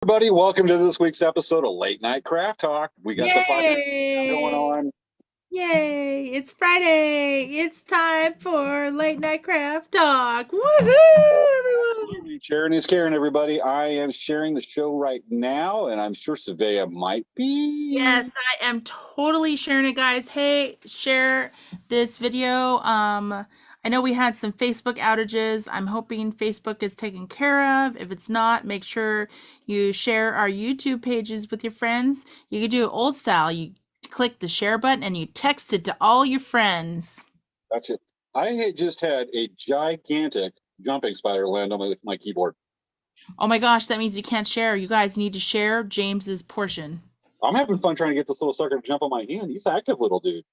Everybody, welcome to this week's episode of Late Night Craft Talk. We got the podcast going Yay! on. Yay! It's Friday. It's time for late night craft talk. Woohoo, everyone! Sharon is Karen, everybody. I am sharing the show right now, and I'm sure Savea might be. Yes, I am totally sharing it, guys. Hey, share this video. I know we had some Facebook outages. I'm hoping Facebook is taken care of. If it's not, make sure you share our YouTube pages with your friends. You can do it old style. You click the share button and you text it to all your friends. Gotcha. I had just had a gigantic jumping spider land on my keyboard. Oh my gosh, that means you can't share. You guys need to share James's portion. I'm having fun trying to get this little sucker to jump on my hand. He's an active little dude.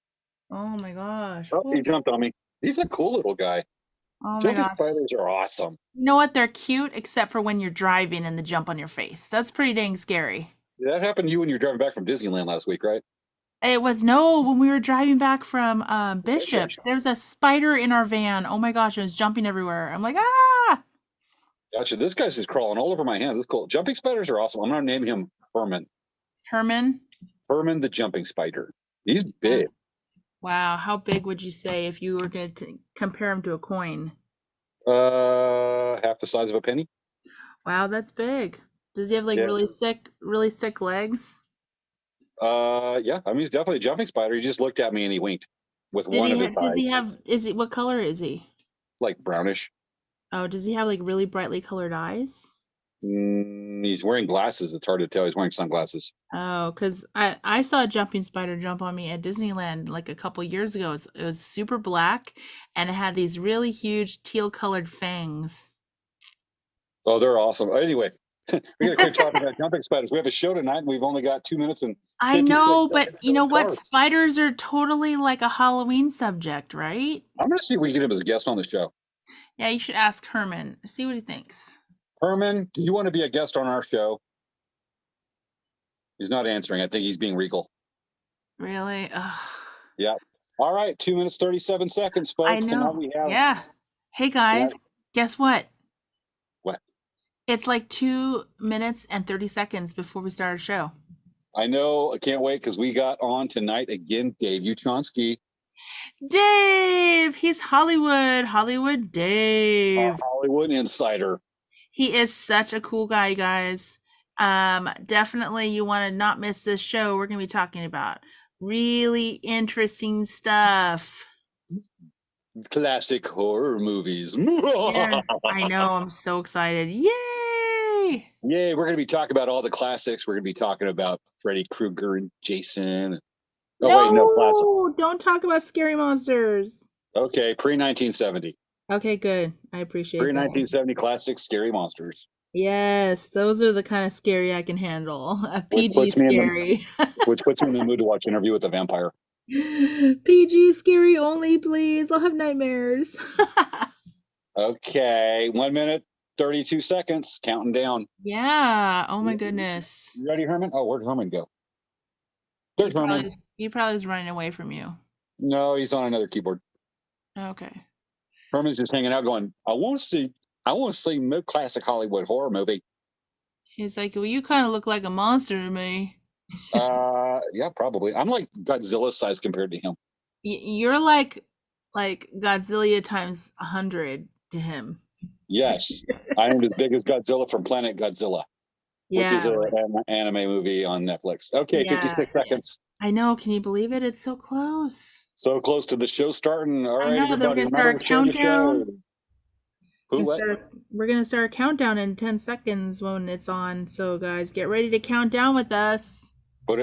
Oh my gosh. Oh, he jumped on me. He's a cool little guy. Oh my Jumping gosh. spiders are awesome. You know what? They're cute except for when you're driving and the jump on your face. That's pretty dang scary. That happened to you when you were driving back from Disneyland last week, right? It was no, when we were driving back from Bishop, there was a spider in our van. Oh my gosh, it was jumping everywhere. I'm like, ah! Gotcha. This guy's just crawling all over my hand. This is cool. Jumping spiders are awesome. I'm going to name him Herman. Herman? Herman the jumping spider. He's big. Wow, how big would you say if you were going to compare him to a coin? Half the size of a penny. Wow, that's big. Does he have like really thick legs? Yeah. I mean, he's definitely a jumping spider. He just looked at me and he winked with one of his Does he eyes. have, what color is he? Like brownish. Oh, does he have like really brightly colored eyes? He's wearing glasses. It's hard to tell. He's wearing sunglasses. Oh, because I saw a jumping spider jump on me at Disneyland like a couple years ago. It was super black and it had these really huge teal colored fangs. Oh, they're awesome. Anyway, we got to quit talking about jumping spiders. We have a show tonight and we've only got 2 minutes and 56 I know, but seconds you know what? starts. Spiders are totally like a Halloween subject, right? I'm going to see if we can get him as a guest on the show. Yeah, you should ask Herman. See what he thinks. Herman, do you want to be a guest on our show? He's not answering. I think he's being regal. Really? Ugh. Yeah. All right. 2 minutes, 37 seconds, folks. I know. Tonight we have... Yeah. Hey, guys, guess what? What? It's like 2 minutes and 30 seconds before we start our show. I know. I can't wait because we got on tonight again, Dave Uchansky. Dave! He's Hollywood Dave. Hollywood insider. He is such a cool guy, guys. Definitely you want to not miss this show. We're going to be talking about really interesting stuff. Classic horror movies. Yeah, I know. I'm so excited. Yay! Yay. We're going to be talking about all the classics. We're going to be talking about Freddy Krueger and Jason. No, don't talk about scary monsters. Okay, pre-1970. Okay, good. I appreciate that. Pre-1970 classic scary monsters. Yes, those are the kind of scary I can handle. PG scary. Which puts me in the mood to watch Interview with the Vampire. PG scary only, please. I'll have nightmares. Okay, 1 minute, 32 seconds, counting down. Yeah. Oh my goodness. You ready, Herman? Oh, where'd Herman go? There's Herman. He probably was running away from you. No, he's on another keyboard. Okay. Herman's just hanging out going, I want to see classic Hollywood horror movie. He's like, well, you kind of look like a monster to me. Yeah, probably. I'm like Godzilla size compared to him. You're like Godzilla times 100 to him. Yes. I am as big as Godzilla from Planet Godzilla. Yeah. Which is an anime movie on Netflix. Okay, yeah, 56 seconds. I know. Can you believe it? It's so close. So close to the show starting. All right, everybody. We're going to start a countdown. We're going to start a countdown in 10 seconds when it's on. So, guys, get ready to count down with us.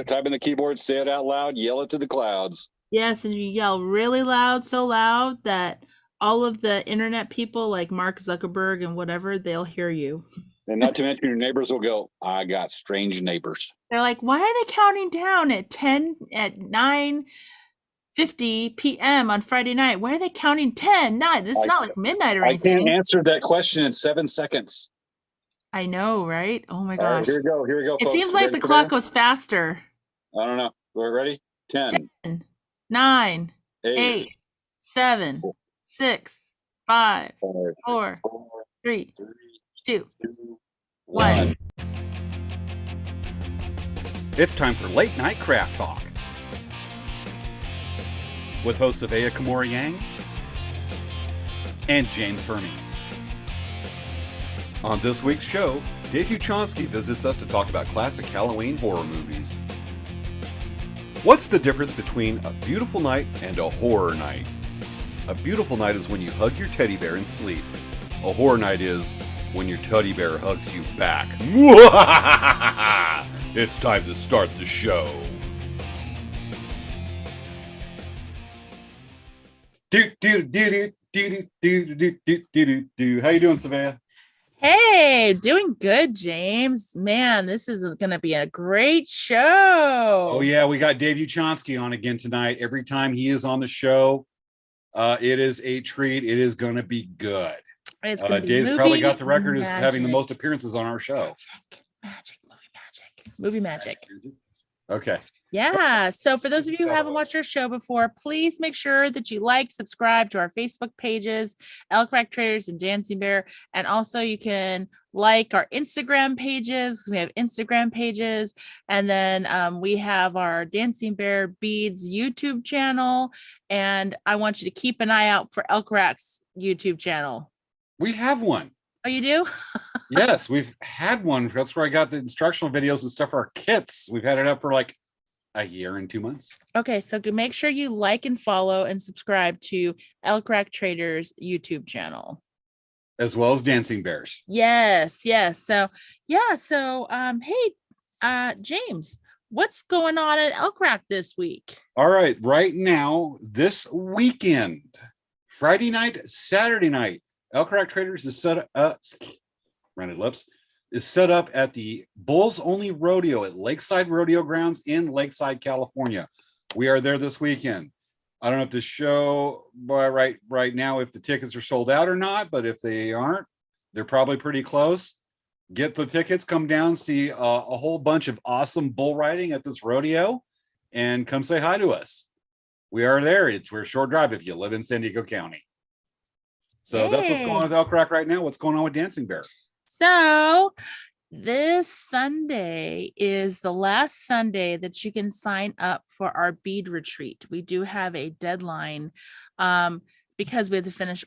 Type in the keyboard, say it out loud, yell it to the clouds. Yes, and you yell really loud, so loud that all of the internet people like Mark Zuckerberg and whatever, they'll hear you. And not to mention your neighbors will go, I got strange neighbors. They're like, why are they counting down at 9:50 p.m. on Friday night? Why are they counting 10, 9? This is not like midnight or anything. I can't answer that question in 7 seconds. I know, right? Oh my gosh. Right, here we go, it folks. Seems like the clock goes faster. I don't know. We're ready? 10, 9, 8, 7, 6, 5, 4, 3, 2, 1. It's time for Late Night Craft Talk with hosts Savea Kimura Yang and James Hermes. On this week's show, Dave Uchansky visits us to talk about classic Halloween horror movies. What's the difference between a beautiful night and a horror night? A beautiful night is when you hug your teddy bear and sleep. A horror night is when your teddy bear hugs you back. It's time to start the show. How you doing, Savea? Hey, doing good, James. Man, this is going to be a great show. Oh yeah, we got Dave Uchansky on again tonight. Every time he is on the show, it is a treat. It is going to be good. Dave's probably got the record as having the most appearances on our show. Movie magic. Okay. Yeah. So for those of you who haven't watched our show before, please make sure that you like, subscribe to our Facebook pages, Elk Rack Traders and Dancing Bear. And also you can like our Instagram pages. We have Instagram pages. And then we have our Dancing Bear Beads YouTube channel. And I want you to keep an eye out for Elk Rack's YouTube channel. We have one. Oh, you do? Yes, we've had one. That's where I got the instructional videos and stuff for our kits. We've had it up for like a year and 2 months. Okay, so to make sure you like and follow and subscribe to Elk Rack Traders YouTube channel. As well as Dancing Bears. Yes. So hey, James, what's going on at Elk Rack this week? All right, right now, this weekend, Friday night, Saturday night, Elk Rack Traders is set up, rounded lips, is set up at the Bulls Only Rodeo at Lakeside Rodeo Grounds in Lakeside, California. We are there this weekend. I don't know if the show right now if the tickets are sold out or not, but if they aren't, they're probably pretty close. Get the tickets, come down, see a whole bunch of awesome bull riding at this rodeo, and come say hi to us. We are there. We're a short drive if you live in San Diego County. So that's what's going on with Elk Rack right now. What's going on with Dancing Bear? So this Sunday is the last Sunday that you can sign up for our Bead Retreat. We do have a deadline because we have to finish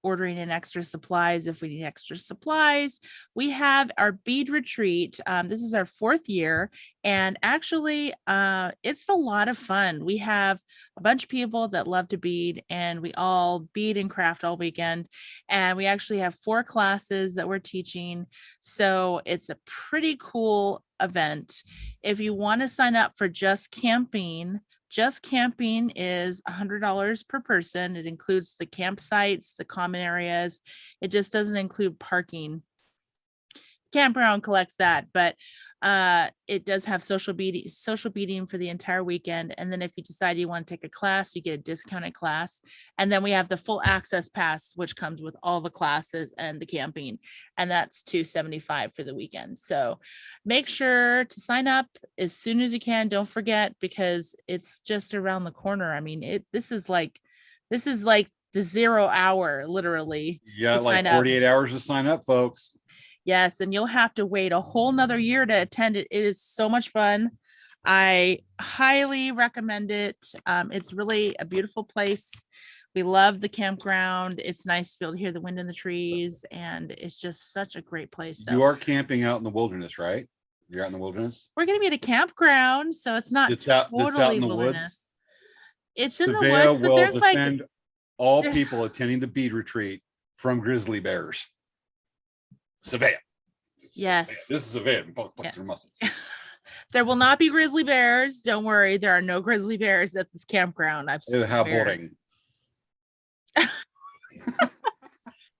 ordering in extra supplies. If we need extra supplies, we have our Bead Retreat. This is our 4th year, and actually it's a lot of fun. We have a bunch of people that love to bead, and we all bead and craft all weekend, and we actually have 4 classes that we're teaching, so it's a pretty cool event. If you want to sign up for just camping is $100 per person. It includes the campsites, the common areas. It just doesn't include parking. Campground collects that, but it does have social beading for the entire weekend. And then if you decide you want to take a class, you get a discounted class. And then we have the full access pass, which comes with all the classes and the camping, and that's $275 for the weekend. So make sure to sign up as soon as you can. Don't forget, because it's just around the corner. I mean, this is like the 0 hour, literally. Yeah, like 48 hours to sign up, folks. Yes, and you'll have to wait a whole nother year to attend it. It is so much fun. I highly recommend it. It's really a beautiful place. We love the campground. It's nice to be able to hear the wind in the trees, and it's just such a great place. So you are camping out in the wilderness, right? You're out in the wilderness? We're going to be at a campground, so it's not it's out in the wilderness. Woods. It's in the woods, but there's defend all people attending the Bead Retreat from grizzly bears. Savea. Yes. This is Savea. Flex your muscles. There will not be grizzly bears. Don't worry. There are no grizzly bears at this campground. How boring.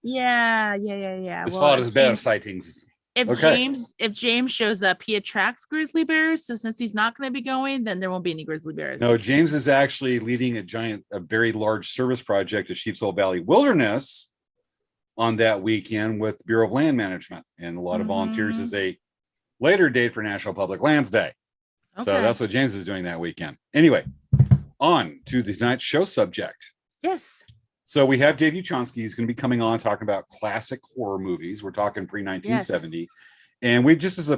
Yeah. As far as bear sightings. If James shows up, he attracts grizzly bears. So since he's not going to be going, then there won't be any grizzly bears. No, James is actually leading a very large service project at Sheepshead Valley Wilderness on that weekend with Bureau of Land Management, and a lot of volunteers as a later date for National Public Lands Day. Okay. So that's what James is doing that weekend. Anyway, on to tonight's show subject. Yes. So we have Dave Uchansky. He's going to be coming on talking about classic horror movies. We're talking pre-1970. Yes. And we just as a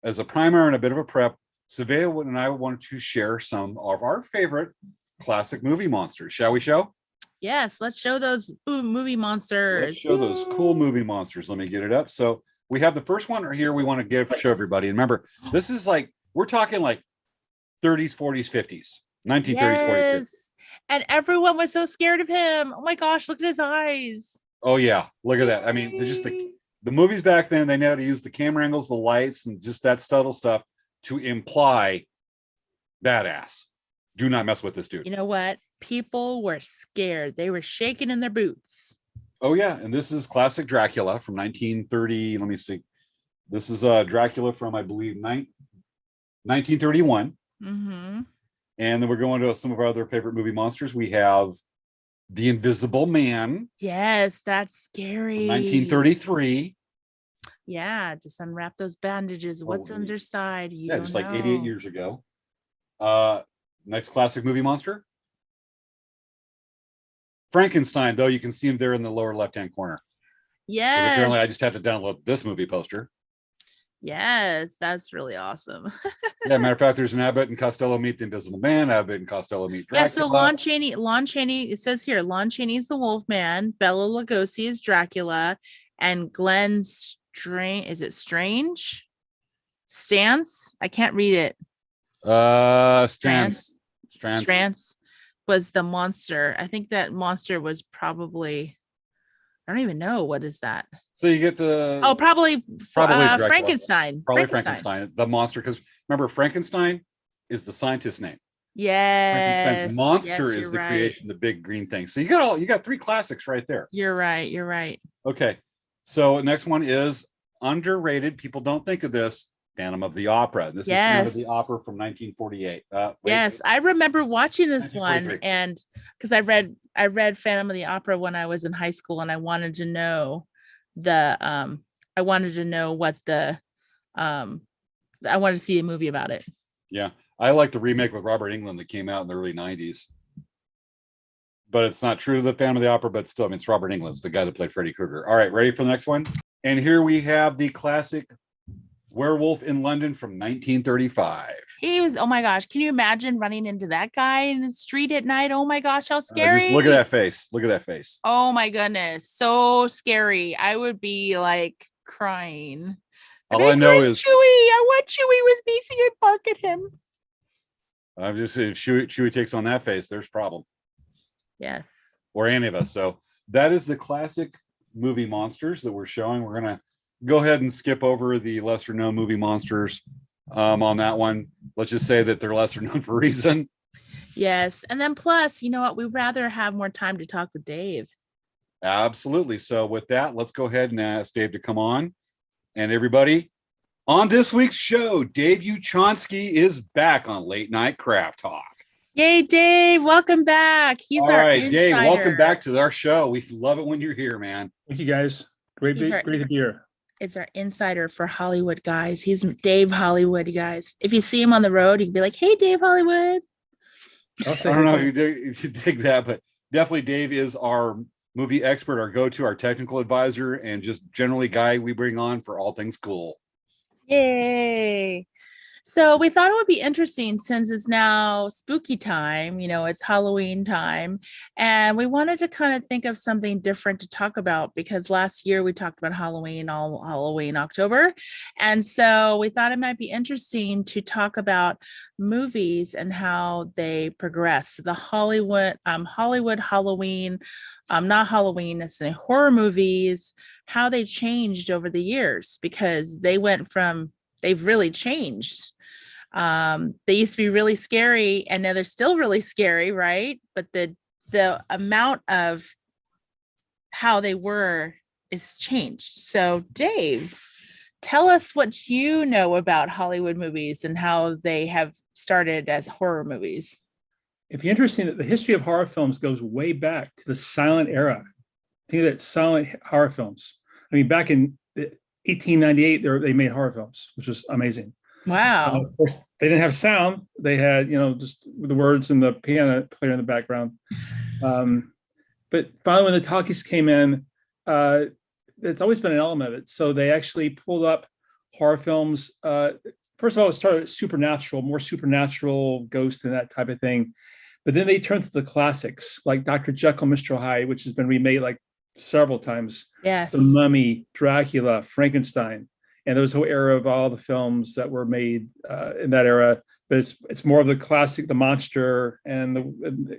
as a primer and a bit of a prep, Savea and I wanted to share some of our favorite classic movie monsters. Shall we show? Yes, let's show those movie monsters. Let's show those cool movie monsters. Let me get it up. So we have the first one right here we want to show everybody. And remember, this is like, we're talking like 30s, 40s, 50s, 1930s, 40s, 50s. And everyone was so scared of him. Oh my gosh, look at his eyes. Oh yeah, look at that. I mean, they're just the movies back then, they know how to use the camera angles, the lights, and just that subtle stuff to imply badass. Do not mess with this dude. You know what? People were scared. They were shaking in their boots. Oh yeah, and this is classic Dracula from 1930. Let me see. This is Dracula from, I believe, 1931. Mm-hmm. And then we're going to some of our other favorite movie monsters. We have The Invisible Man. Yes, that's scary. 1933. Yeah, just unwrap those bandages. What's underside? You don't just know. like 88 years ago. Next classic movie monster. Frankenstein, though, you can see him there in the lower left-hand corner. Yes. Apparently, I just had to download this movie poster. Yes, that's really awesome. Yeah, matter of fact, there's an Abbott and Costello meet the Invisible Man. Abbott and Costello meet Dracula. Yeah, so Lon Chaney, it says here, Lon Chaney's the Wolfman, Bela Lugosi is Dracula, and Glenn Strange Stance? I can't read it. Strands was the monster. I think that monster was probably, I don't even know, what is that? So you get the probably Frankenstein. Probably Frankenstein, the monster, because remember, Frankenstein is the scientist's name. Yes. Frankenstein's monster is the creation, the big green thing. So you got three classics right there. You're right. Okay. So next one is underrated. People don't think of this. Phantom of the Opera. This is Phantom of the Opera from 1948. Yes, I remember watching this one, and because I read Phantom of the Opera when I was in high school, and I wanted to know I wanted to see a movie about it. Yeah, I like the remake with Robert Englund that came out in the early 90s. But it's not true to the Phantom of the Opera, but still, I mean, it's Robert Englund, it's the guy that played Freddy Krueger. All right, ready for the next one? And here we have the classic Werewolf in London from 1935. He was, oh my gosh, can you imagine running into that guy in the street at night? Oh my gosh, how scary. Just look at that face. Look at that face. Oh my goodness, so scary. I would be like crying. All I know is Chewie. I want Chewie with me so you'd bark at him. I'm just saying, if Chewie takes on that face, there's a problem. Yes. Or any of us. So that is the classic movie monsters that we're showing. We're going to go ahead and skip over the lesser known movie monsters on that one. Let's just say that they're lesser known for a reason. Yes. And then plus, you know what? We'd rather have more time to talk with Dave. Absolutely. So with that, let's go ahead and ask Dave to come on. And everybody, on this week's show, Dave Uchansky is back on Late Night Craft Talk. Yay, Dave. Welcome back. He's all our right, insider. Dave, welcome back to our show. We love it when you're here, man. Thank you, guys. Great to be here. It's our insider for Hollywood, guys. He's Dave Hollywood, guys. If you see him on the road, you can be like, hey, Dave Hollywood. I don't know if you dig that, but definitely Dave is our movie expert, our go-to, our technical advisor, and just generally guy we bring on for all things cool. Yay. So we thought it would be interesting since it's now spooky time, you know, it's Halloween time, and we wanted to kind of think of something different to talk about because last year we talked about Halloween, all Halloween October. And so we thought it might be interesting to talk about movies and how they progress. The Hollywood Halloween, not Halloween, necessarily horror movies, how they changed over the years because they've really changed. They used to be really scary and now they're still really scary, right? But the amount of how they were is changed. So Dave, tell us what you know about Hollywood movies and how they have started as horror movies. If you're interested, the history of horror films goes way back to the silent era. Think of that, silent horror films. I mean, back in 1898, they made horror films, which was amazing. Wow. Of course, they didn't have sound. They had, just the words and the piano player in the background. But finally, when the talkies came in, it's always been an element of it. So they actually pulled up horror films. First of all, it started supernatural, more supernatural ghost and that type of thing. But then they turned to the classics like Dr. Jekyll, Mr. Hyde, which has been remade like several times. Yes. The Mummy, Dracula, Frankenstein, and there was a whole era of all the films that were made in that era. But it's more of the classic, the monster, and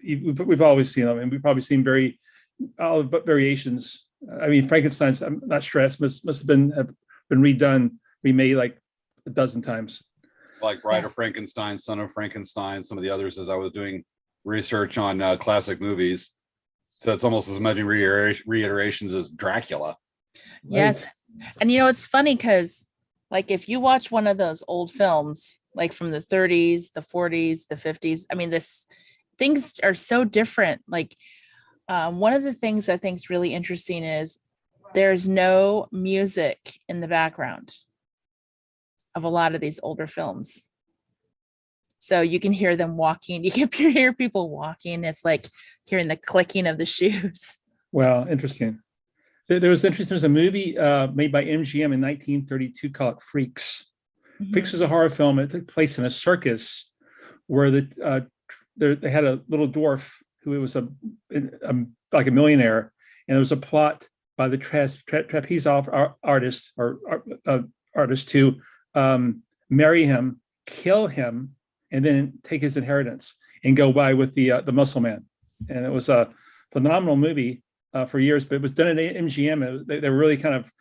we've always seen them, and we've probably seen variations. I mean, Frankenstein's, I'm not sure, it must have been redone, remade like a dozen times. Like Bride of Frankenstein, Son of Frankenstein, some of the others, as I was doing research on classic movies. So it's almost as many reiterations as Dracula. Yes. And it's funny because like if you watch one of those old films, like from the 30s, the 40s, the 50s, I mean, things are so different. Like one of the things I think is really interesting is there's no music in the background of a lot of these older films. So you can hear them walking. You can hear people walking. It's like hearing the clicking of the shoes. Wow, interesting. There's a movie made by MGM in 1932 called Freaks. Mm-hmm. Freaks was a horror film. It took place in a circus where they had a little dwarf who was like a millionaire, and there was a plot by the trapeze artist to marry him, kill him, and then take his inheritance and go by with the Muscle Man. And it was a phenomenal movie for years, but it was done at MGM. They were really kind of,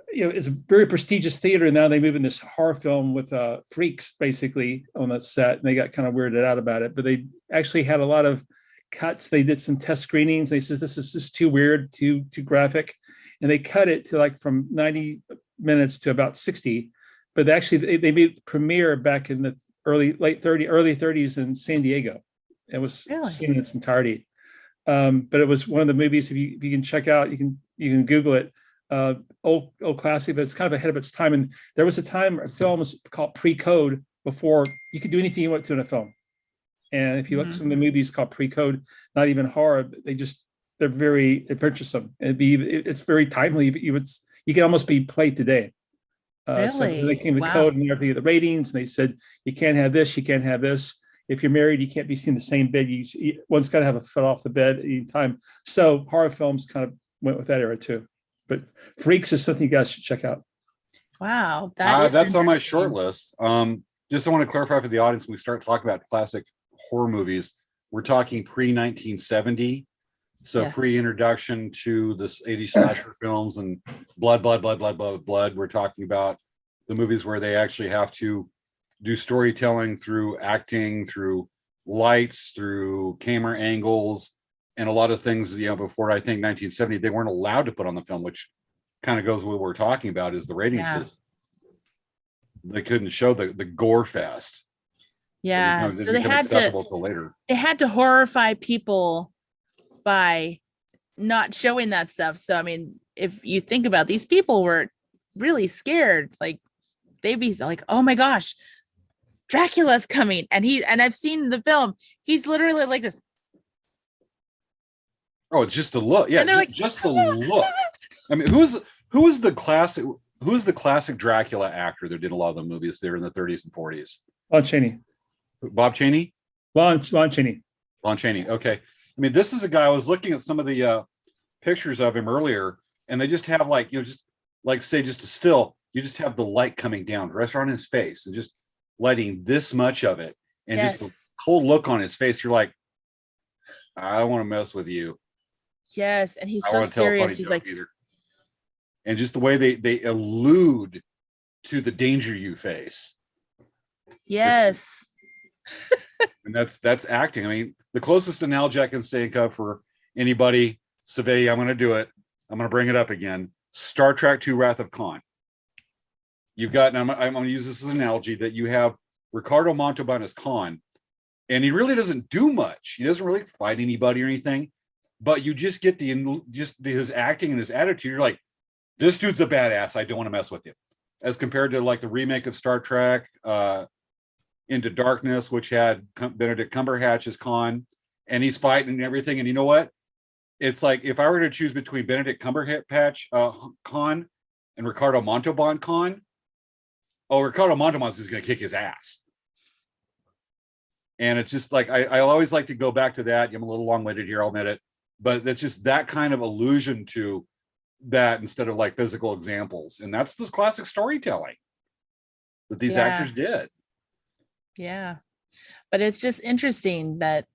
it's a very prestigious theater. Now they move in this horror film with freaks basically on that set, and they got kind of weirded out about it. But they actually had a lot of cuts. They did some test screenings. They said this is just too weird, too graphic, and they cut it to like from 90 minutes to about 60. But actually, they made premiere back in the early 30s in San Diego. It was seen in its entirety. But it was one of the movies, if you can check out, you can Google it. Old classic, but it's kind of ahead of its time. And there was a time films called pre-code before you could do anything you want to in a film. And if you look at some of the movies called pre-code, not even horror, they're very adventuresome. It's very timely. You can almost be played today. Really? So they came to code and everything, the ratings, and they said you can't have this, you can't have this. If you're married, you can't be seen in the same bed. One's got to have a foot off the bed at any time. So horror films kind of went with that era too. But Freaks is something you guys should check out. Wow, that's on my short list. Just I want to clarify for the audience, when we start talking about classic horror movies, we're talking pre-1970. So pre-introduction to this 80s slasher films and blood. We're talking about the movies where they actually have to do storytelling through acting, through lights, through camera angles, and a lot of things, before I think 1970, they weren't allowed to put on the film, which kind of goes with what we're talking about is the rating system. They couldn't show the gore fest. Yeah. So they had they had to horrify people by not showing that stuff. So, I mean, if you think about these people were really scared, like they'd be like, oh my gosh, Dracula's coming. And I've seen the film. He's literally like this. Oh, it's just a look. Yeah, just the look. I mean, who is the classic Dracula actor that did a lot of the movies there in the 30s and 40s? Lon Chaney. Bob Chaney? Lon Chaney. Lon Chaney. Okay. I mean, this is a guy, I was looking at some of the pictures of him earlier, and they just have just a still, you just have the light coming down right on his face and just lighting this much of it. And just the cold look on his face. You're like, I don't want to mess with you. Yes. And he's so serious. He's like, either. And just the way they allude to the danger you face. Yes. And that's acting. I mean, the closest analogy I can think of for anybody, Savvy, I'm going to do it. I'm going to bring it up again. Star Trek II Wrath of Khan. You've got, and I'm going to use this as an analogy, that you have Ricardo Montalban as Khan, and he really doesn't do much. He doesn't really fight anybody or anything, but you just get his acting and his attitude. You're like, this dude's a badass. I don't want to mess with you. As compared to like the remake of Star Trek, Into Darkness, which had Benedict Cumberbatch as Khan, and he's fighting and everything. And you know what? It's like if I were to choose between Benedict Cumberbatch Khan and Ricardo Montalban Khan, oh, Ricardo Montalban is going to kick his ass. And it's just like, I always like to go back to that. I'm a little long-winded here, I'll admit it. But it's just that kind of allusion to that instead of like physical examples. And that's the classic storytelling that these actors did. Yeah. But it's just interesting that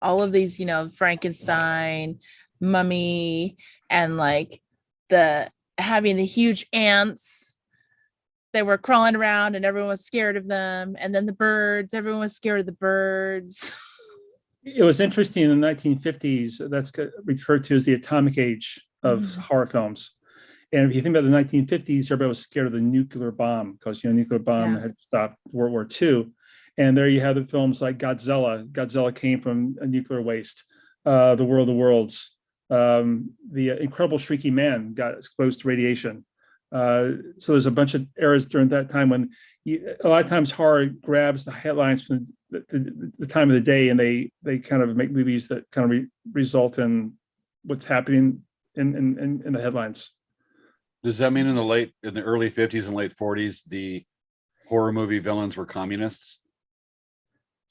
all of these, Frankenstein, Mummy, and like having the huge ants that were crawling around and everyone was scared of them. And then the birds, everyone was scared of the birds. It was interesting in the 1950s. That's referred to as the atomic age of horror films. And if you think about the 1950s, everybody was scared of the nuclear bomb because, nuclear bomb had stopped World War II. And there you have the films like Godzilla. Godzilla came from a nuclear waste. The World of Worlds. The Incredible Shrinking Man got exposed to radiation. So there's a bunch of eras during that time when a lot of times horror grabs the headlines from the time of the day, and they kind of make movies that kind of result in what's happening in the headlines. Does that mean in the early 50s and late 40s, the horror movie villains were communists?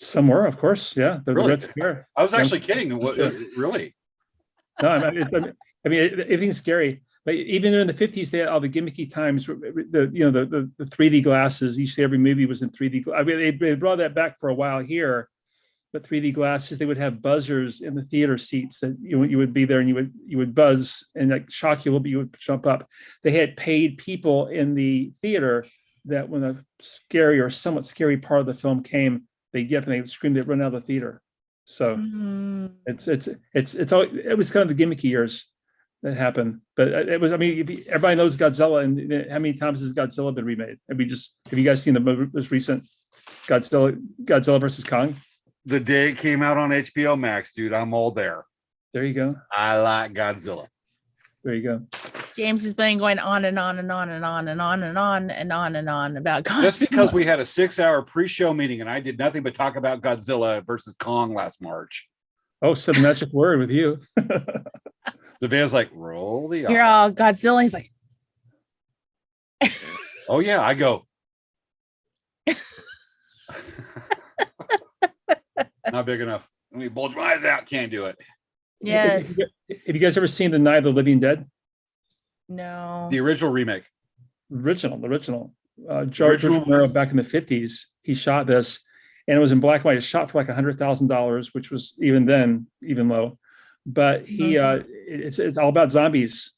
Some were, of course. Yeah. The Really? Red Scare. I was actually kidding. Really? No, I mean, everything's scary. But even in the 50s, they had all the gimmicky times. The 3D glasses. You see, every movie was in 3D. I mean, they brought that back for a while here. But 3D glasses, they would have buzzers in the theater seats that you would be there and you would buzz and like shock you a little bit. You would jump up. They had paid people in the theater that when a scary or somewhat scary part of the film came, they'd get up and they'd scream, they'd run out of the theater. So it was kind of the gimmicky years that happened. But it was, I mean, everybody knows Godzilla, and how many times has Godzilla been remade? Have you guys seen the most recent Godzilla versus Kong? The day it came out on HBO Max, dude, I'm all there. There you go. I like Godzilla. There you go. James has been going on and on and on and on and on and on and on and on about Godzilla. Just because we had a 6-hour pre-show meeting and I did nothing but talk about Godzilla versus Kong last March. Oh, said the magic word with you. Savannah's like, roll the You're R. all Godzilla. He's like, Oh yeah, I go. Not big enough. Let me bulge my eyes out. Can't do it. yes. Have you guys ever seen The Night of the Living Dead? No. The original remake. The original. George Romero back in the 50s, he shot this, and it was in black and white. It shot for like $100,000, which was even then even low. But it's all about zombies,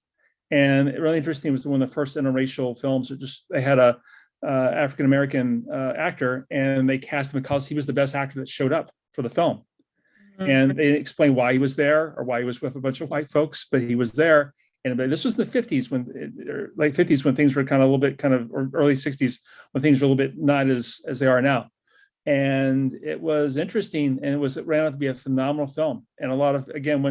and really interesting. It was one of the first interracial films. They had a African American actor, and they cast him because he was the best actor that showed up for the film. And they didn't explain why he was there or why he was with a bunch of white folks, but he was there. And this was in the 50s late 50s when things were kind of a little bit or early 60s when things were a little bit not as they are now. And it was interesting, and it ran out to be a phenomenal film. And a lot of, again,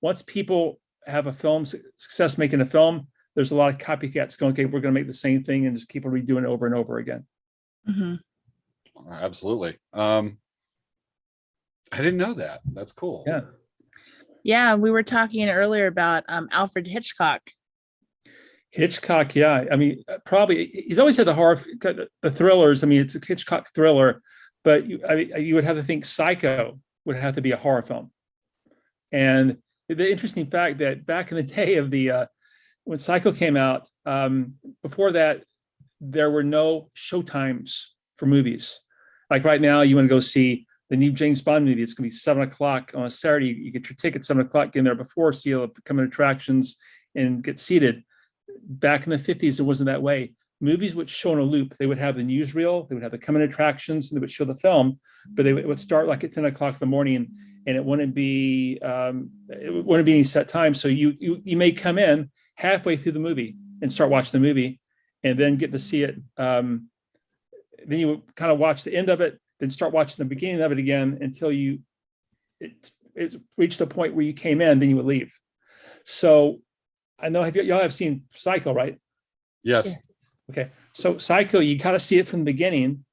once people have a film success making a film, there's a lot of copycats going, okay, we're going to make the same thing and just keep redoing it over and over again. Mm-hmm. Absolutely. I didn't know that. That's cool. Yeah. Yeah, we were talking earlier about Alfred Hitchcock. Hitchcock, yeah. I mean, probably he's always had the thrillers. I mean, it's a Hitchcock thriller, but you would have to think Psycho would have to be a horror film. And the interesting fact that back in the day of when Psycho came out, before that, there were no showtimes for movies. Like right now, you want to go see the new James Bond movie. It's going to be 7:00 on a Saturday. You get your ticket 7:00, get in there before, so you'll come in attractions and get seated. Back in the 50s, it wasn't that way. Movies would show in a loop. They would have the newsreel, they would have the come in attractions, and they would show the film, but it would start like at 10:00 in the morning, and it wouldn't be any set time. So you may come in halfway through the movie and start watching the movie, and then get to see it. Then you would kind of watch the end of it, then start watching the beginning of it again until it reached the point where you came in, then you would leave. So I know y'all have seen Psycho, right? Yes. Okay. So Psycho, you got to see it from the beginning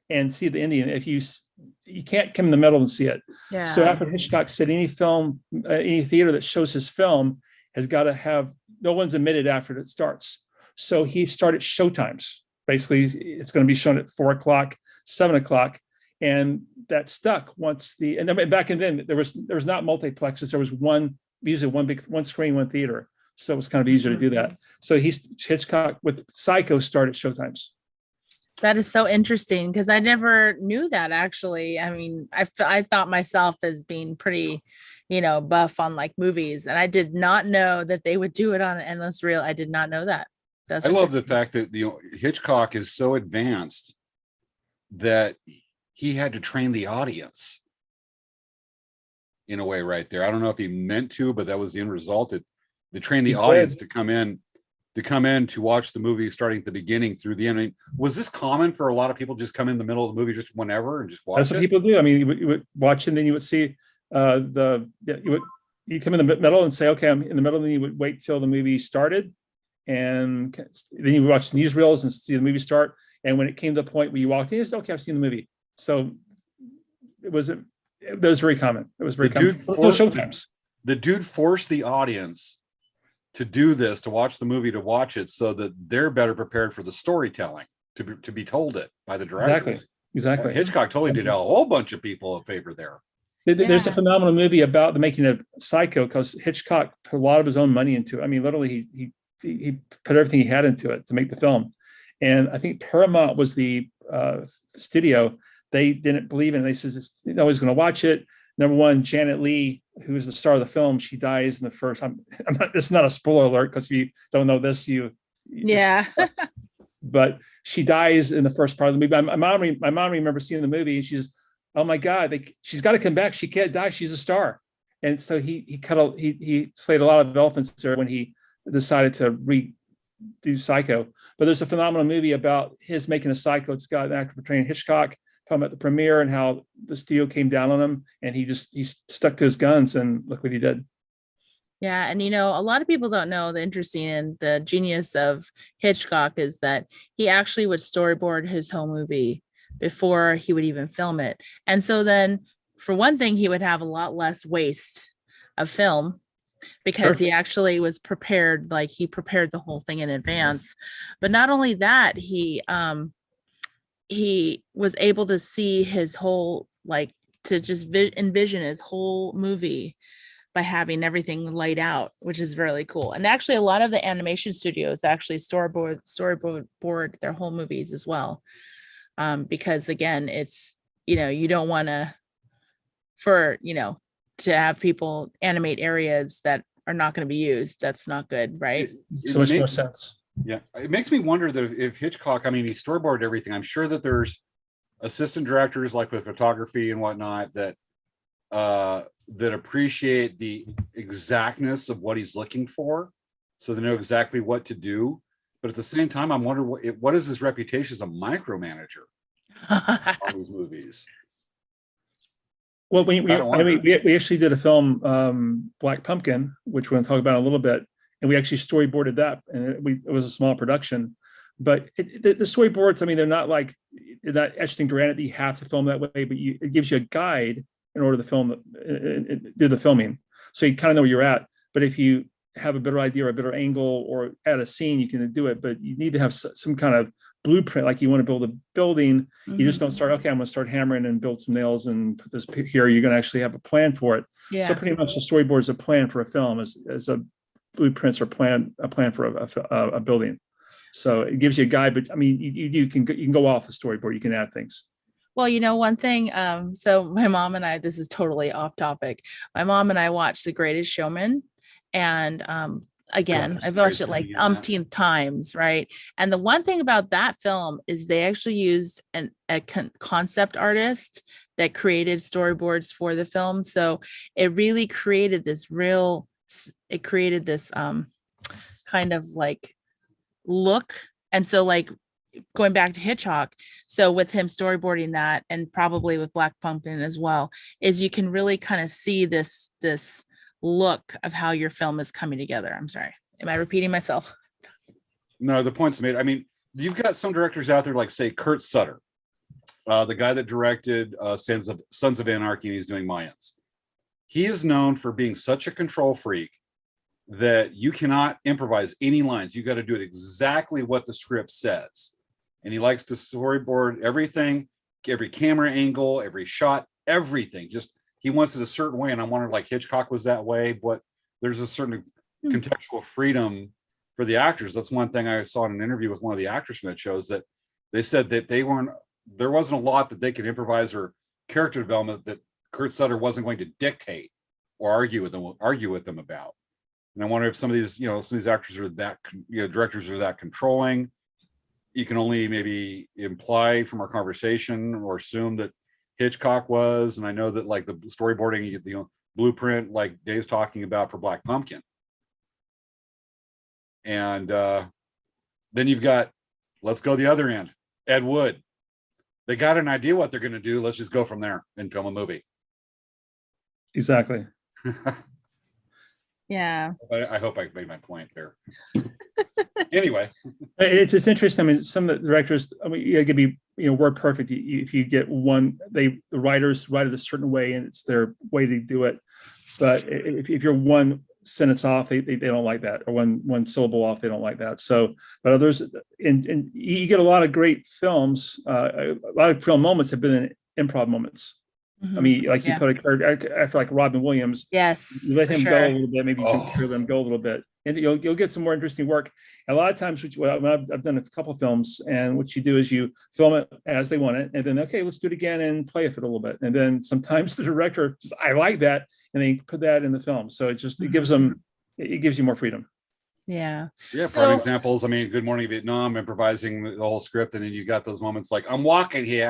and see the ending. If you can't come in the middle and see it. Yeah. So Alfred Hitchcock said any theater that shows his film has got to have, no one's admitted after it starts. So he started showtimes. basically it's going to be shown at 4 o'clock, 7 o'clock. And that stuck once and then back then there was not multiplexes. There was usually one screen, one theater. So it was kind of easier to do that. So Hitchcock with Psycho started showtimes. That is so interesting because I never knew that actually. I mean, I thought myself as being pretty, buff on like movies, and I did not know that they would do it on an endless reel. I did not know that. I love the fact that Hitchcock is so advanced that he had to train the audience in a way right there. I don't know if he meant to, but that was the end result. To train the audience to come in to watch the movie starting at the beginning through the end. I mean, was this common for a lot of people, just come in the middle of the movie just whenever and just watch? That's what people do. I mean, you would watch, and then you would see you come in the middle and say, okay, I'm in the middle, and then you would wait till the movie started, and then you would watch the newsreels and see the movie start. And when it came to the point where you walked in, it's okay, I've seen the movie. So it was very common. It was very common. Showtimes. The dude forced the audience to do this, to watch the movie, to watch it, so that they're better prepared for the storytelling, to be told it by the directors. Exactly. Hitchcock totally did a whole bunch of people a favor there. There's a phenomenal movie about the making of Psycho, because Hitchcock put a lot of his own money into it. I mean, literally, he put everything he had into it to make the film. And I think Paramount was the studio. They didn't believe in it. They says, nobody's going to watch it. Number one, Janet Leigh, who is the star of the film, she dies in the first. This is not a spoiler alert, because if you don't know this, but she dies in the first part of the movie. My mom remembers seeing the movie, and she's, oh my God, she's got to come back. She can't die. She's a star. And so he slayed a lot of elephants there when he decided to redo Psycho. But there's a phenomenal movie about his making a Psycho. It's got an actor portraying Hitchcock, talking about the premiere and how the studio came down on him, and he stuck to his guns, and look what he did. Yeah. And, a lot of people don't know the interesting and the genius of Hitchcock is that he actually would storyboard his whole movie before he would even film it. And so then, for one thing, he would have a lot less waste of film, because he actually was prepared, like he prepared the whole thing in advance. But not only that, he was able to see his whole, like, to just envision his whole movie by having everything laid out, which is really cool. And actually, a lot of the animation studios actually storyboard their whole movies as well. Because again, it's, you don't want to have people animate areas that are not going to be used. That's not good, right? So much more sense. Yeah, it makes me wonder that if Hitchcock, I mean, he storyboarded everything. I'm sure that there's assistant directors, like with photography and whatnot, that appreciate the exactness of what he's looking for, so they know exactly what to do. But at the same time, I'm wondering what is his reputation as a micromanager on these movies. Well, we actually did a film, Black Pumpkin, which we're going to talk about in a little bit, and we actually storyboarded that, and it was a small production. But the storyboards, I mean, they're not etched in granite that you have to film that way, but it gives you a guide in order to do the filming, so you kind of know where you're at. But if you have a better idea or a better angle or add a scene, you can do it. But you need to have some kind of blueprint, like you want to build a building. You just don't start, okay, I'm going to start hammering and build some nails and put this here. You're going to actually have a plan for it. So pretty much the storyboard is a plan for a film, as a blueprints or a plan for a building. So it gives you a guide, but I mean, you can go off the storyboard. You can add things. Well, one thing, so my mom and I, this is totally off topic. My mom and I watched The Greatest Showman, and again, I've watched it like umpteenth times, right? And the one thing about that film is they actually used a concept artist that created storyboards for the film. So it really created this kind of like look. And so, like, going back to Hitchcock, so with him storyboarding that, and probably with Black Pumpkin as well, is you can really kind of see this look of how your film is coming together. I'm sorry, am I repeating myself? No, the point's made. I mean, you've got some directors out there, like, say, Kurt Sutter, the guy that directed Sons of Anarchy, and he's doing Mayans. He is known for being such a control freak that you cannot improvise any lines. You got to do it exactly what the script says. and he likes to storyboard everything, every camera angle, every shot, everything. Just he wants it a certain way, and I wondered, like Hitchcock was that way, but there's a certain contextual freedom for the actors. That's one thing I saw in an interview with one of the actors from that shows, that they said that there wasn't a lot that they could improvise or character development that Kurt Sutter wasn't going to dictate or argue with them about. And I wonder if some of these actors are that, directors are that controlling. You can only maybe imply from our conversation or assume that Hitchcock was. And I know that like the storyboarding, the blueprint, like Dave's talking about for Black Pumpkin. And then you've got, let's go the other end, Ed Wood. They got an idea what they're going to do. Let's just go from there and film a movie. Exactly. Yeah. I hope I made my point there. Anyway, it's interesting. I mean, some of the directors, I mean, you got to be, word perfect. If you get one, the writers write it a certain way and it's their way to do it. But if you're one sentence off, they don't like that, or one syllable off, they don't like that. So, but others, and you get a lot of great films. A lot of film moments have been in improv moments. I mean, like you put a actor like Robin Williams. Yes. You let him go a little bit, maybe Jim Carrey let him go a little bit, and you'll get some more interesting work. And a lot of times, I've done a couple of films, and what you do is you film it as they want it, and then okay, let's do it again and play with it a little bit. And then sometimes the director says, I like that, and they put that in the film. So it gives you more freedom. Yeah. Yeah. Prime examples. I mean, Good Morning Vietnam, improvising the whole script, and then you got those moments like I'm walking here.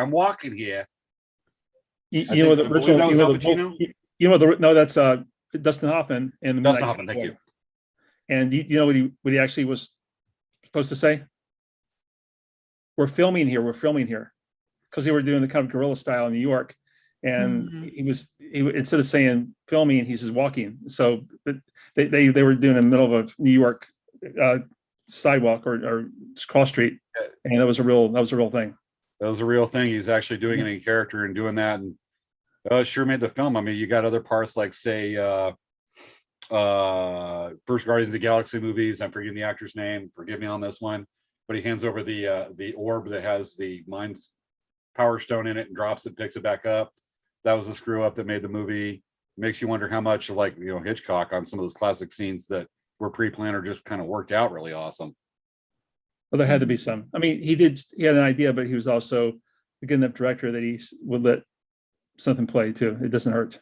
You know the original. That was Al Pacino? No, that's Dustin Hoffman and Dustin Hoffman. Thank you. And you know what he actually was supposed to say? We're filming here, because they were doing the kind of guerrilla style in New York, and he instead of saying filming, he says walking. So they were doing in the middle of a New York sidewalk or cross street, and that was a real thing. That was a real thing. He's actually doing it in character and doing that, and it sure made the film. I mean, you got other parts like, say, first Guardians of the Galaxy movies. I'm forgetting the actor's name. Forgive me on this one, but he hands over the orb that has the Mind's Power Stone in it and drops it, picks it back up. That was a screw up that made the movie. Makes you wonder how much, like, Hitchcock on some of those classic scenes that were pre-planned or just kind of worked out really awesome. Well, there had to be some. I mean, he had an idea, but he was also a good enough director that he would let something play too. It doesn't hurt.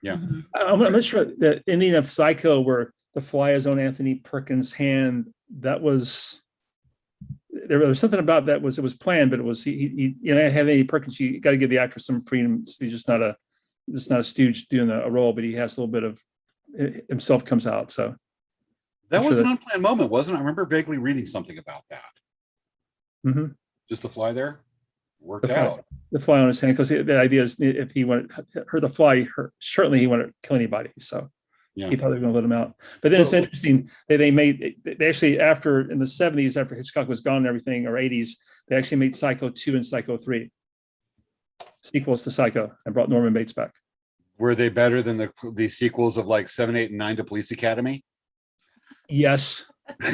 Yeah. I'm not sure that ending of Psycho, where the fly is on Anthony Perkins' hand, there was something about that. It was planned, but it was he have Anthony Perkins. You got to give the actor some freedom. He's just not a stooge doing a role, but he has a little bit of himself comes out. So. That was an unplanned moment, wasn't it? I remember vaguely reading something about that. Mm-hmm. Just the fly there worked out. The fly on his hand, because the idea is if he wanted to hurt the fly, certainly he wanted to kill anybody. So he thought they were going to let him out. But then it's interesting that they actually, after in the 70s, after Hitchcock was gone and everything, or 80s, they actually made Psycho 2 and Psycho 3 sequels to Psycho and brought Norman Bates back. Were they better than the sequels of like 7, 8, and 9 to Police Academy? Yes. But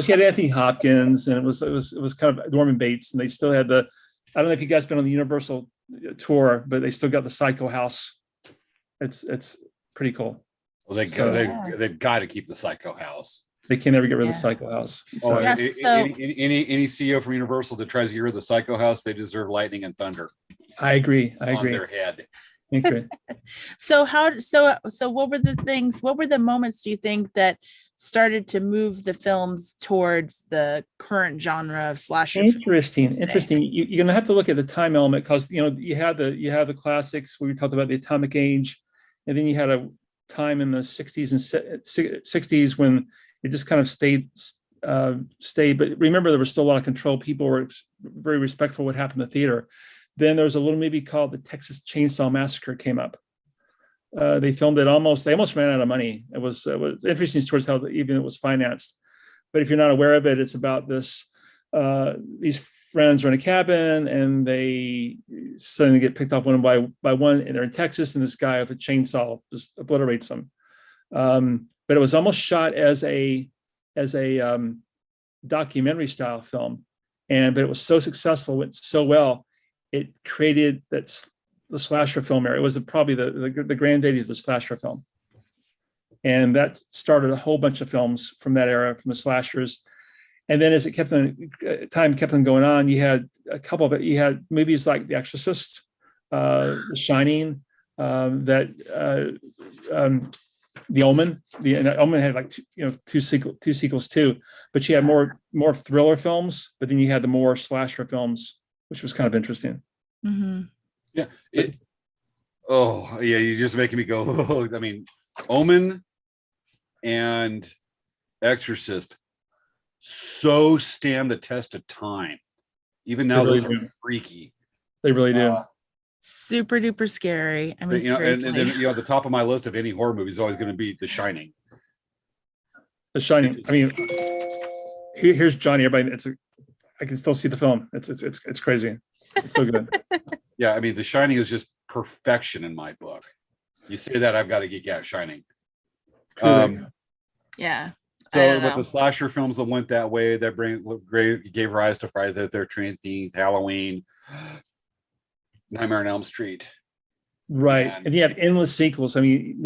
you had Anthony Hopkins, and it was kind of Norman Bates, and they still had I don't know if you guys been on the Universal tour, but they still got the Psycho house. It's pretty cool. Well, they've got to keep the Psycho house. They can never get rid of the Psycho house. So. Any CEO from Universal that tries to get rid of the Psycho house, they deserve lightning and thunder. I agree. On their head. Okay. So what were the moments do you think that started to move the films towards the current genre of slasher? Interesting. You're gonna have to look at the time element, because you have the classics where we talked about the atomic age, and then you had a time in the 60s and 60s when it just kind of stayed. But remember, there was still a lot of control. People were very respectful of what happened in the theater. Then there was a little movie called The Texas Chainsaw Massacre came up. They filmed it they almost ran out of money. It was interesting towards how even it was financed. But if you're not aware of it, it's about these friends are in a cabin, and they suddenly get picked off one by one, and they're in Texas, and this guy with a chainsaw just obliterates them. But it was almost shot as a documentary style film. but it was so successful, went so well, it created the slasher film era. It was probably the granddaddy of the slasher film, and that started a whole bunch of films from that era, from the slashers. And then as it kept on, time kept on going on, you had a couple of it. You had movies like The Exorcist, The Shining, The Omen. The Omen had like two sequels too. But you had more thriller films, but then you had the more slasher films, which was kind of interesting. Mm-hmm. Yeah. You're just making me go. Oh, I mean, Omen and Exorcist so stand the test of time. Even now, They really those are do. freaky. They really do. Super duper scary. I mean, seriously. And then the top of my list of any horror movie is always going to be The Shining. The Shining. I mean, here's Johnny. Everybody, I can still see the film. It's crazy. It's so good. Yeah, I mean, The Shining is just perfection in my book. You say that, I've got to geek out. Shining. Yeah. So with the slasher films that went that way, that gave rise to Friday the 13th, Halloween, Nightmare on Elm Street. Right. And you have endless sequels. I mean,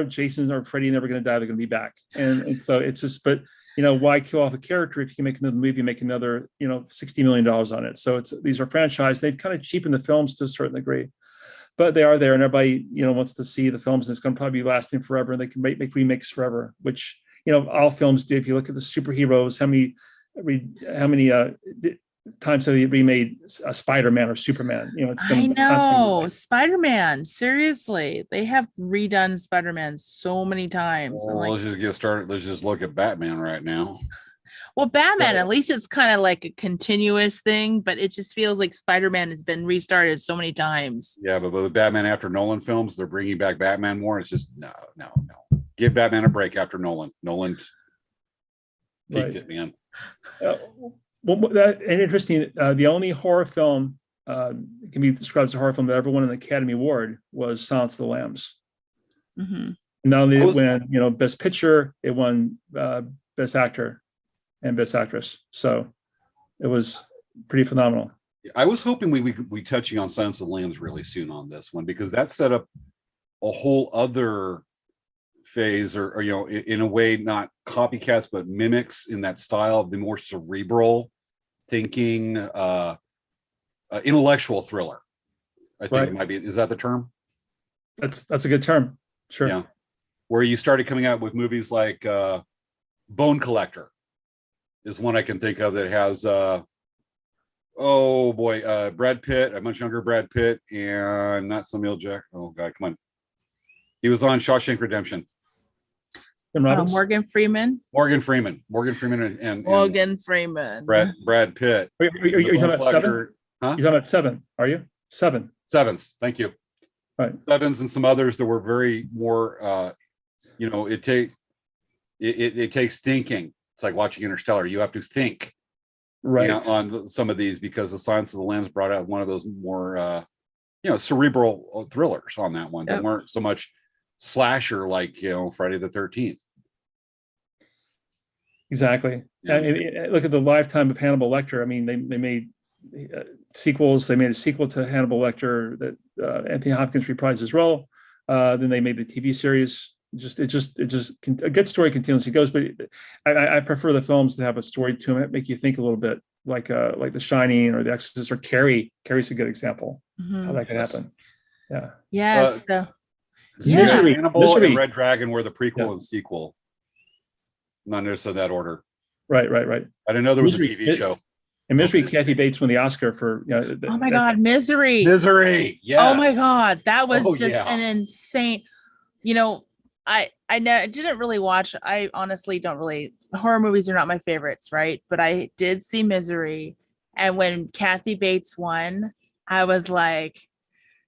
Jason or Freddy never going to die. They're going to be back. And so it's just, but why kill off a character if you can make another movie, make another, $60 million on it. So these are franchise. They've kind of cheapened the films to a certain degree, but they are there, and everybody, wants to see the films, and it's going to probably be lasting forever, and they can make remakes forever, which, all films do. If you look at the superheroes, how many times have they remade a Spider-Man or Superman? It's going to know Spider-Man. Seriously, they have redone Spider-Man so many times. Well, let's just get started. Let's just look at Batman right now. Well, Batman, at least it's kind of like a continuous thing, but it just feels like Spider-Man has been restarted so many times. Yeah, but with Batman after Nolan films, they're bringing back Batman more. It's just no. Give Batman a break after Nolan. Nolan's peaked it, man. Interesting. The only horror film can be described as a horror film that ever won an Academy Award was Silence of the Lambs. Mm-hmm. Not only did it win, Best Picture, it won Best Actor and Best Actress. So it was pretty phenomenal. I was hoping we touching on Silence of the Lambs really soon on this one, because that set up a whole other phase, or in a way, not copycats but mimics in that style of the more cerebral thinking, intellectual thriller. I think it might be. Is that the term? That's a good term. Sure. Yeah. Where you started coming out with movies like Bone Collector is one I can think of that has Brad Pitt, a much younger Brad Pitt, and not Samuel Jackson. Oh God, come on. He was on Shawshank Redemption. Morgan Freeman. Morgan Freeman and Brad Pitt. Are you talking about Seven? Huh? You're talking about Seven, are you? Sevens. Thank you. Right. Sevens and some others that were very more it takes thinking. It's like watching Interstellar. You have to think on some of these, because the Silence of the Lambs brought out one of those more cerebral thrillers on that one that weren't so much slasher like Friday the 13th. Exactly. Yeah. Look at the lifetime of Hannibal Lecter. I mean, they made sequels. They made a sequel to Hannibal Lecter that Anthony Hopkins reprised his role. Then they made the TV series. A good story continuously goes, but I prefer the films that have a story to them, make you think a little bit, like The Shining or The Exorcist or Carrie. Carrie's a good example how that could happen. Yeah. Yes. Hannibal and Red Dragon were the prequel and sequel. Not necessarily that order. Right. I didn't know there was a TV show. And Misery, Kathy Bates won the Oscar for. Oh my God, Misery! Yes. Oh my God, that was an insane. I didn't really watch. I honestly don't really. Horror movies are not my favorites, right? But I did see Misery, and when Kathy Bates won, I was like,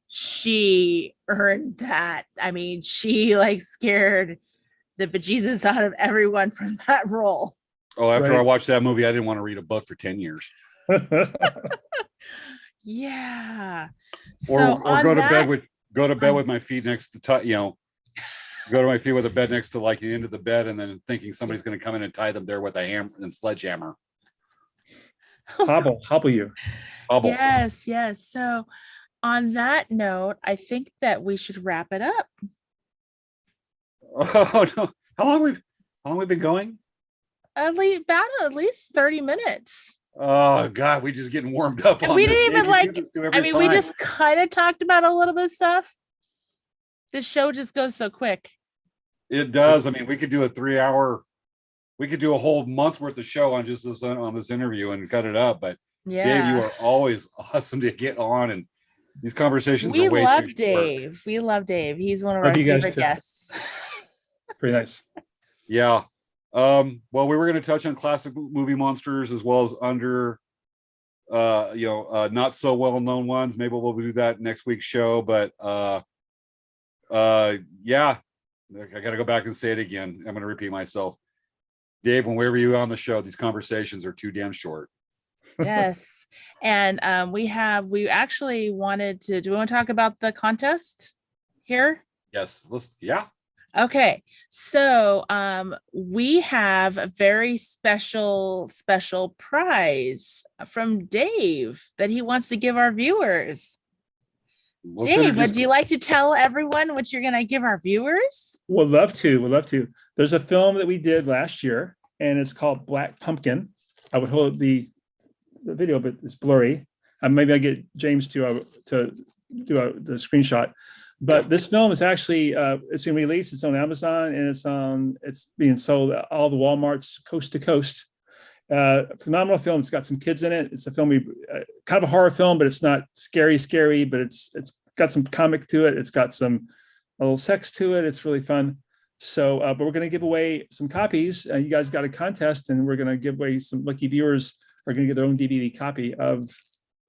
she earned that. I mean, she scared the bejesus out of everyone from that role. Oh, after I watched that movie, I didn't want to read a book for 10 years. Yeah. Or go to bed with my feet next to go to my feet with a bed next to the end of the bed, and then thinking somebody's going to come in and tie them there with a hammer and sledgehammer. Hobble you. Bubble. Yes, yes. So on that note, I think that we should wrap it up. Oh no! How long we been going? At least 30 minutes. Oh God, we just getting warmed up And on we this. didn't even Dave, you do this to I every mean, we time. just kind of talked about a little bit of stuff. The show just goes so quick. It does. I mean, we could do a 3-hour. We could do a whole month's worth of show on just this interview and cut it up. But Yeah. Dave, you are always awesome to get on, and these conversations We are way love too short. Dave. We love Dave. He's one of Love our you guys favorite too. guests. Pretty nice. Yeah. Well, we were going to touch on classic movie monsters as well as under, not so well known ones. Maybe we'll do that next week's show. But yeah, I got to go back and say it again. I'm going to repeat myself. Dave, whenever you on the show, these conversations are too damn short. Yes. And we actually wanted to, do we want to talk about the contest here? Yes. Yeah. Okay, so we have a very special prize from Dave that he wants to give our viewers. Dave, would you like to tell everyone what you're going to give our viewers? We'd love to. There's a film that we did last year, and it's called Black Pumpkin. I would hold the video, but it's blurry. Maybe I get James to do the screenshot. But this film is actually it's been released. It's on Amazon, and it's being sold at all the Walmarts coast to coast. Phenomenal film. It's got some kids in it. It's a film, kind of a horror film, but it's not scary, but it's got some comic to it. It's got a little sex to it. It's really fun. So, but we're going to give away some copies. You guys got a contest, and we're going to give away some lucky viewers are going to get their own DVD copy of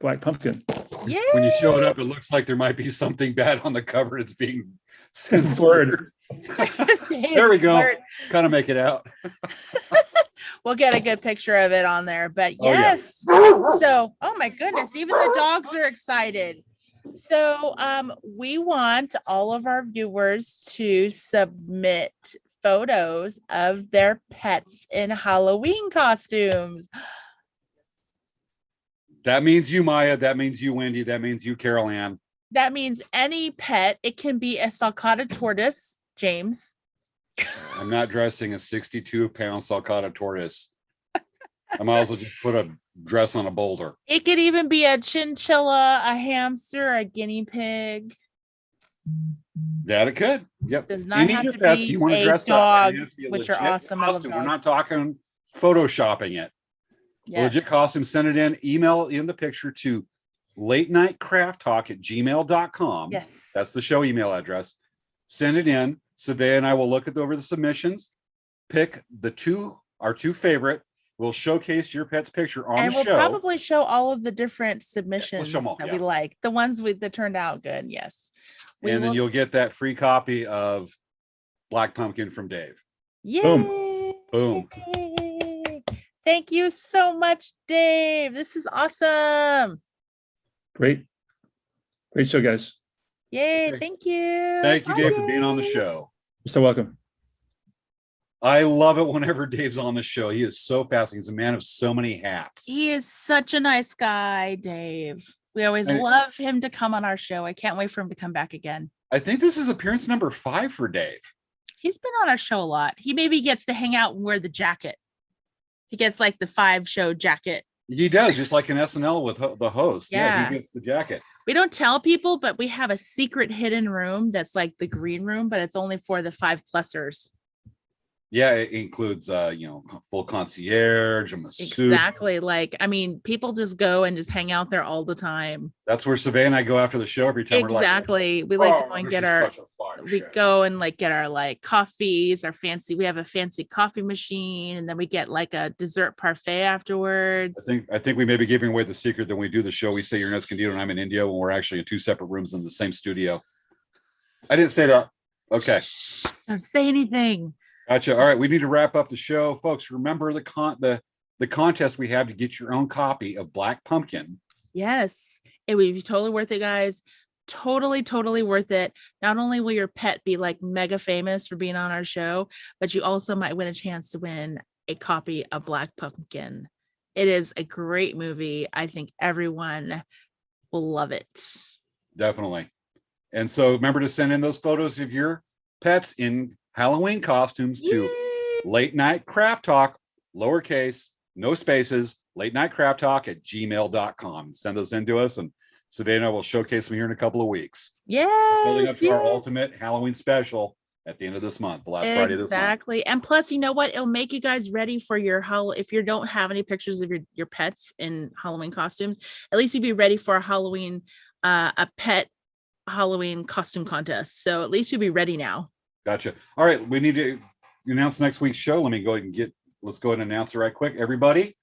Black Pumpkin. Yeah. When you show it up, it looks like there might be something bad on the cover. It's being censored. There we go. Kind of make it out. We'll get a good picture of it on there. But yes. So, oh my goodness, even the dogs are excited. So we want all of our viewers to submit photos of their pets in Halloween costumes. That means you, Maya. That means you, Wendy. That means you, Carol Ann. That means any pet. It can be a sulcata tortoise, James. I'm not dressing a 62-pound sulcata tortoise. I might as well just put a dress on a boulder. It could even be a chinchilla, a hamster, a guinea pig. That it could. Yep. Does not Any have of your to pets be you want to a dress dog, up, it has to be a which are legit awesome. I love costume. We're not dogs. talking photoshopping it. Yes. Legit costume. Send it in. Email in the picture to latenightcrafttalk@gmail.com. Yes. That's the show email address. Send it in. Savea and I will look over the submissions, pick our two favorite. We'll showcase your pet's picture on and the we'll show. probably show all of the different submissions show 'em all, that we like, the ones that turned out good. Yes. And then you'll get that free copy of Black Pumpkin from Dave. Yay! Boom. Thank you so much, Dave. This is awesome. Great show, guys. Yay! Okay. Thank you. Thank you, Dave, for being on the show. You're so welcome. I love it whenever Dave's on the show. He is so fascinating. He's a man of so many hats. He is such a nice guy, Dave. We always love him to come on our show. I can't wait for him to come back again. I think this is appearance number 5 for Dave. He's been on our show a lot. He maybe gets to hang out and wear the jacket. He gets like the 5-show jacket. He does, just like in SNL with the host. Yeah, he gets the jacket. We don't tell people, but we have a secret hidden room that's like the green room, but it's only for the 5+ers. Yeah, it includes full concierge, a masseuse. Exactly. Like, I mean, people just go and just hang out there all the time. That's where Savannah and I go after the show every time. Exactly. We like to go and get go and like get our like coffees, we have a fancy coffee machine, and then we get like a dessert parfait afterwards. I think we may be giving away the secret that when we do the show, we say you're in Escondido and I'm in India when we're actually in 2 separate rooms in the same studio. I didn't say that. Okay. Don't say anything. Gotcha. All right, we need to wrap up the show, folks. Remember the contest we have to get your own copy of Black Pumpkin. Yes, it would be totally worth it, guys. Totally worth it. Not only will your pet be like mega famous for being on our show, but you also might win a chance to win a copy of Black Pumpkin. It is a great movie. I think everyone will love it. Definitely. And so remember to send in those photos of your pets in Halloween costumes to Yay! Late Night Craft Talk, lowercase, no spaces, late night craft talk at gmail.com. Send those in to us, and Savannah will showcase them here in a couple of weeks. Building up to our ultimate Halloween special at the end of this month, the last Friday of this month. Exactly. And plus, you know what? It'll make you guys ready for your if you don't have any pictures of your pets in Halloween costumes, at least you'd be ready for a Halloween, a pet Halloween costume contest. So at least you'll be ready now. Gotcha. All right. We need to announce next week's show. Let me go ahead and let's go ahead and announce it right quick. Everybody,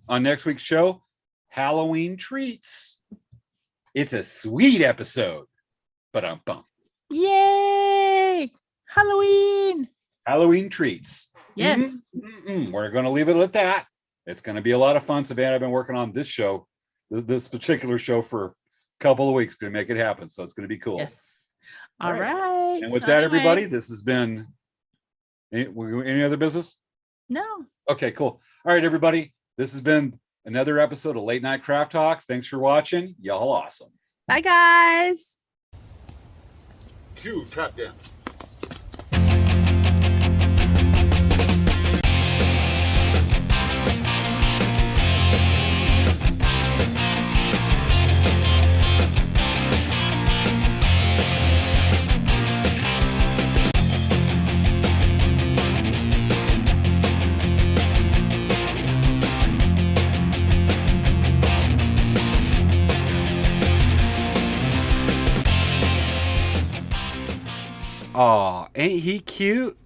on next week's show, Halloween treats. It's a sweet episode. Ba-dum-bum. Yay! Halloween treats. Yes. We're going to leave it at that. It's going to be a lot of fun. Savannah, I've been working on this show, this particular show, for a couple of weeks to make it happen. So it's going to be cool. Yes. All right. And with that, everybody, this has been any other business? No. Okay, cool. All right, everybody. This has been another episode of Late Night Craft Talks. Thanks for watching. Y'all awesome. Bye, guys. Cue tap dance. Aw, ain't he cute?